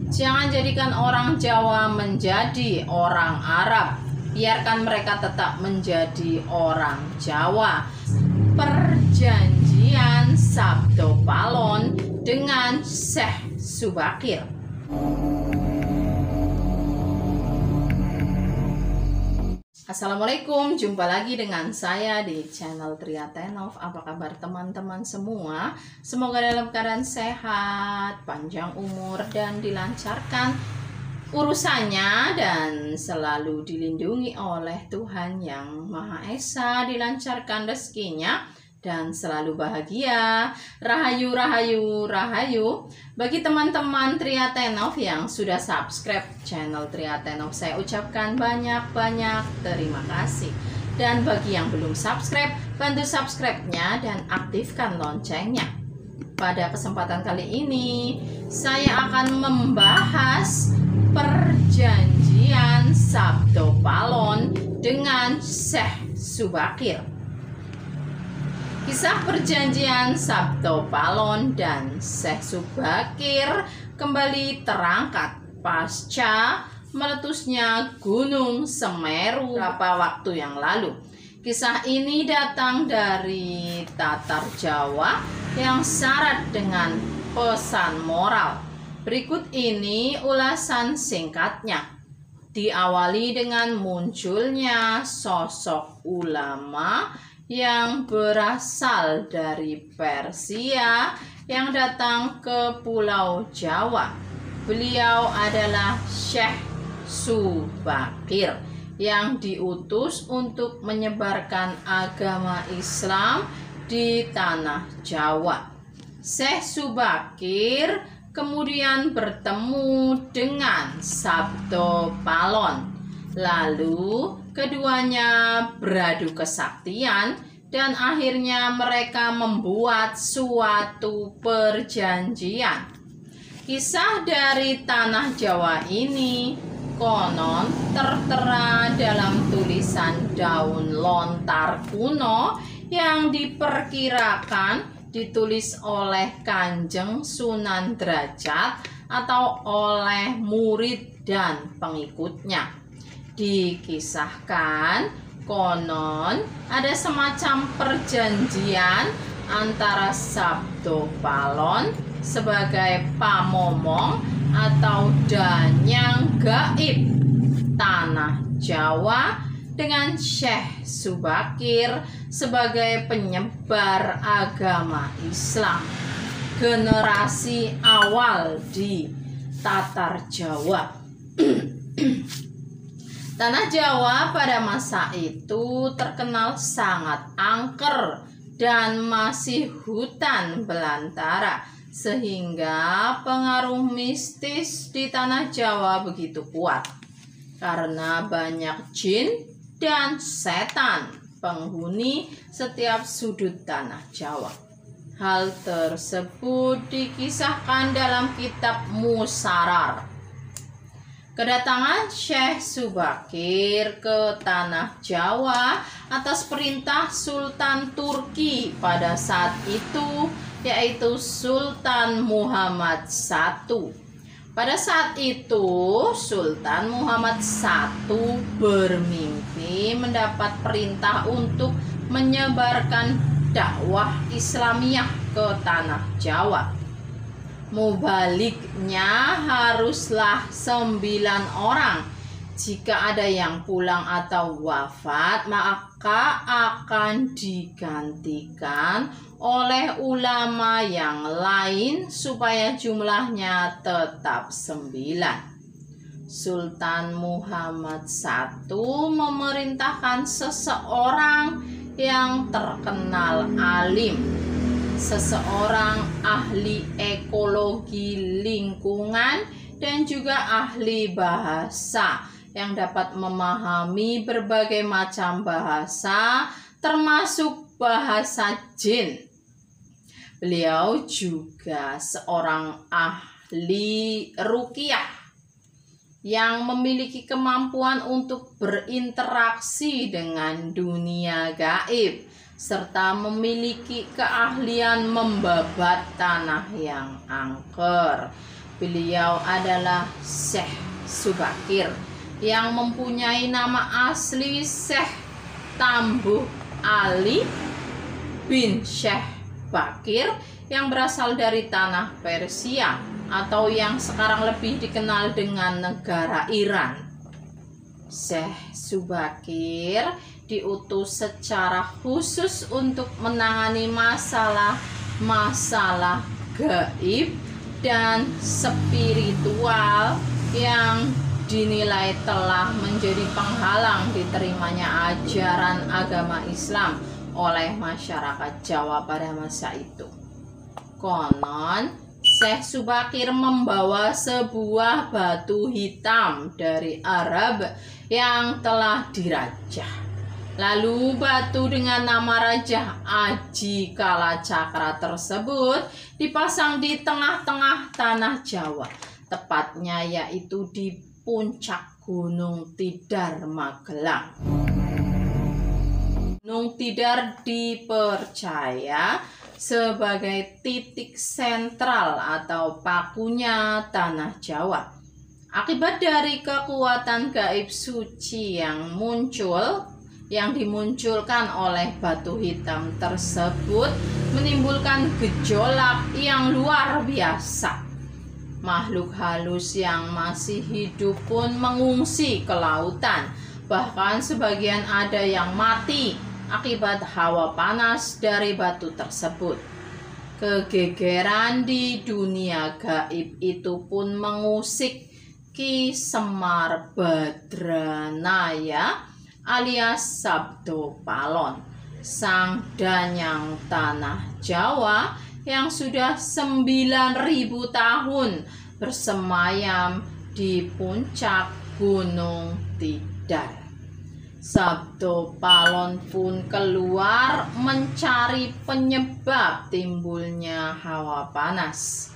Jangan jadikan orang Jawa menjadi orang Arab. Biarkan mereka tetap menjadi orang Jawa. Perjanjian Sabdo Palon dengan Syekh Subakir. Assalamualaikum, jumpa lagi dengan saya di channel Triatenov. Apa kabar teman-teman semua? Semoga dalam keadaan sehat, panjang umur, dan dilancarkan urusannya, dan selalu dilindungi oleh Tuhan Yang Maha Esa, dilancarkan rezekinya, dan selalu bahagia. Rahayu, rahayu, rahayu. Bagi teman-teman Triatenov yang sudah subscribe channel Triatenov, saya ucapkan banyak-banyak terima kasih. Dan bagi yang belum subscribe, bantu subscribe-nya dan aktifkan loncengnya. Pada kesempatan kali ini, saya akan membahas perjanjian Sabdo Palon dengan Syekh Subakir. Kisah perjanjian Sabdo Palon dan Syekh Subakir kembali terangkat pasca meletusnya Gunung Semeru beberapa waktu yang lalu. Kisah ini datang dari Tatar Jawa yang syarat dengan pesan moral. Berikut ini ulasan singkatnya. Diawali dengan munculnya sosok ulama yang berasal dari Persia yang datang ke Pulau Jawa. Beliau adalah Syekh Subakir yang diutus untuk menyebarkan agama Islam di tanah Jawa. Syekh Subakir kemudian bertemu dengan Sabdo Palon. Lalu keduanya beradu kesaktian dan akhirnya mereka membuat suatu perjanjian. Kisah dari tanah Jawa ini konon tertera dalam tulisan daun lontar kuno yang diperkirakan ditulis oleh Kanjeng Sunan Derajat atau oleh murid dan pengikutnya. Dikisahkan konon ada semacam perjanjian antara Sabdo Palon sebagai pamomong atau danyang gaib tanah Jawa dengan Syekh Subakir sebagai penyebar agama Islam, generasi awal di Tatar Jawa. Tanah Jawa pada masa itu terkenal sangat angker dan masih hutan belantara, sehingga pengaruh mistis di tanah Jawa begitu kuat karena banyak jin dan setan penghuni setiap sudut tanah Jawa. Hal tersebut dikisahkan dalam kitab Musarar. Kedatangan Syekh Subakir ke tanah Jawa atas perintah Sultan Turki pada saat itu, yaitu Sultan Muhammad I. Pada saat itu, Sultan Muhammad I bermimpi mendapat perintah untuk menyebarkan dakwah Islamiyah ke tanah Jawa. Mubaliknya haruslah 9 orang. Jika ada yang pulang atau wafat, maka akan digantikan oleh ulama yang lain supaya jumlahnya tetap 9. Sultan Muhammad I memerintahkan seseorang yang terkenal alim, seseorang ahli ekologi lingkungan dan juga ahli bahasa yang dapat memahami berbagai macam bahasa termasuk bahasa jin. Beliau juga seorang ahli ruqyah yang memiliki kemampuan untuk berinteraksi dengan dunia gaib serta memiliki keahlian membabat tanah yang angker. Beliau adalah Syekh Subakir yang mempunyai nama asli Syekh Tambuh Ali bin Syekh Bakir yang berasal dari tanah Persia atau yang sekarang lebih dikenal dengan negara Iran. Syekh Subakir diutus secara khusus untuk menangani masalah gaib dan spiritual yang dinilai telah menjadi penghalang diterimanya ajaran agama Islam oleh masyarakat Jawa pada masa itu. Konon, Syekh Subakir membawa sebuah batu hitam dari Arab yang telah dirajah. Lalu batu dengan nama Raja Aji Kalacakra tersebut dipasang di tengah-tengah tanah Jawa, tepatnya yaitu di puncak Gunung Tidar Magelang. Gunung Tidar dipercaya sebagai titik sentral atau pakunya tanah Jawa. Akibat dari kekuatan gaib suci yang dimunculkan oleh batu hitam tersebut menimbulkan gejolak yang luar biasa. Makhluk halus yang masih hidup pun mengungsi ke lautan. Bahkan sebagian ada yang mati akibat hawa panas dari batu tersebut. Kegegeran di dunia gaib itu pun mengusik Ki Semar Badranaya alias Sabdo Palon, sang danyang tanah Jawa yang sudah 9.000 tahun bersemayam di puncak Gunung Tidar. Sabdo Palon pun keluar mencari penyebab timbulnya hawa panas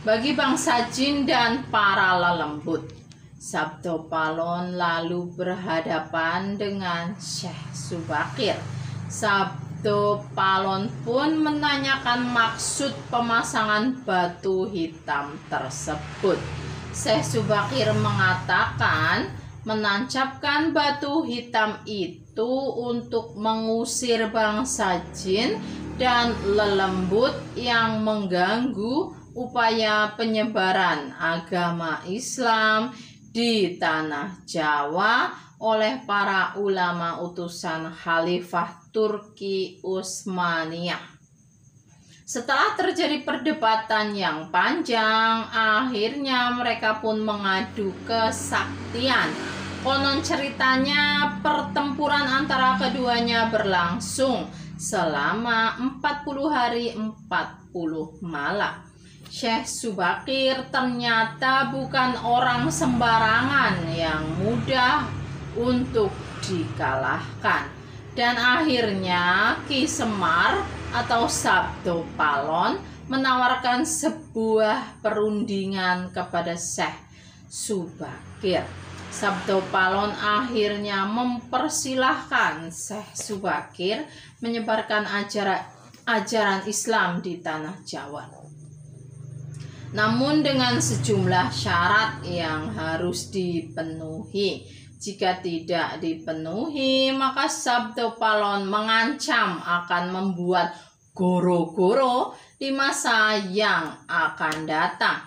bagi bangsa jin dan para lelembut. Sabdo Palon lalu berhadapan dengan Syekh Subakir. Sabdo Palon pun menanyakan maksud pemasangan batu hitam tersebut. Syekh Subakir mengatakan menancapkan batu hitam itu untuk mengusir bangsa jin dan lelembut yang mengganggu upaya penyebaran agama Islam di tanah Jawa oleh para ulama utusan Khalifah Turki Utsmaniyah. Setelah terjadi perdebatan yang panjang, akhirnya mereka pun mengadu kesaktian. Konon ceritanya pertempuran antara keduanya berlangsung selama 40 hari 40 malam. Syekh Subakir ternyata bukan orang sembarangan yang mudah untuk dikalahkan. Dan akhirnya Ki Semar atau Sabdo Palon menawarkan sebuah perundingan kepada Syekh Subakir. Sabdo Palon akhirnya mempersilahkan Syekh Subakir menyebarkan ajaran Islam di tanah Jawa. Namun dengan sejumlah syarat yang harus dipenuhi. Jika tidak dipenuhi, maka Sabdo Palon mengancam akan membuat goro-goro di masa yang akan datang.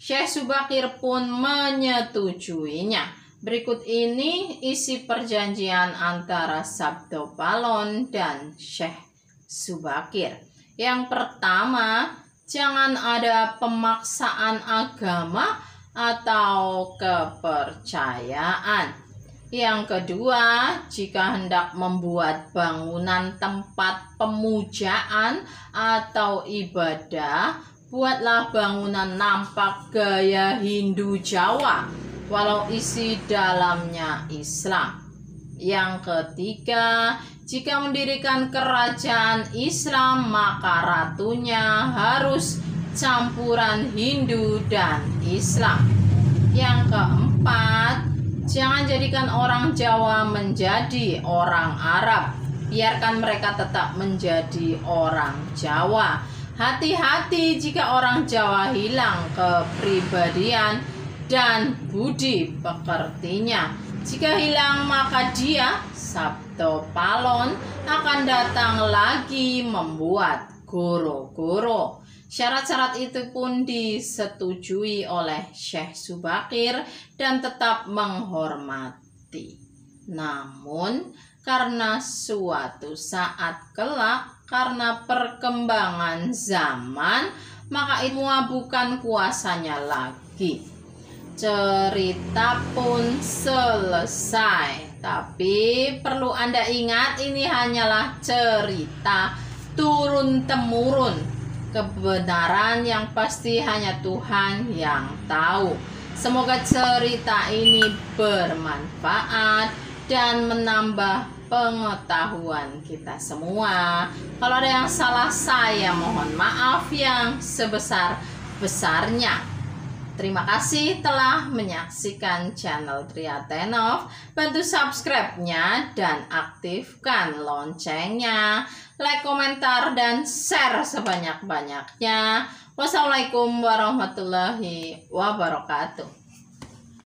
Syekh Subakir pun menyetujuinya. Berikut ini isi perjanjian antara Sabdo Palon dan Syekh Subakir. Yang pertama, jangan ada pemaksaan agama atau kepercayaan. Yang kedua, jika hendak membuat bangunan tempat pemujaan atau ibadah, buatlah bangunan nampak gaya Hindu Jawa, walau isi dalamnya Islam. Yang ketiga, jika mendirikan kerajaan Islam, maka ratunya harus campuran Hindu dan Islam. Yang keempat, jangan jadikan orang Jawa menjadi orang Arab. Biarkan mereka tetap menjadi orang Jawa. Hati-hati jika orang Jawa hilang kepribadian dan budi pekertinya. Jika hilang maka dia, Sabto Palon, akan datang lagi membuat goro-goro. Syarat-syarat itu pun disetujui oleh Syekh Subakir dan tetap menghormati. Namun karena suatu saat kelak, karena perkembangan zaman, maka itu bukan kuasanya lagi. Cerita pun selesai. Tapi perlu Anda ingat, ini hanyalah cerita turun-temurun. Kebenaran yang pasti hanya Tuhan yang tahu. Semoga cerita ini bermanfaat dan menambah pengetahuan kita semua. Kalau ada yang salah, saya mohon maaf yang sebesar-besarnya. Terima kasih telah menyaksikan channel Triatenov. Bantu subscribe-nya dan aktifkan loncengnya. Like, komentar, dan share sebanyak-banyaknya. Wassalamualaikum warahmatullahi wabarakatuh.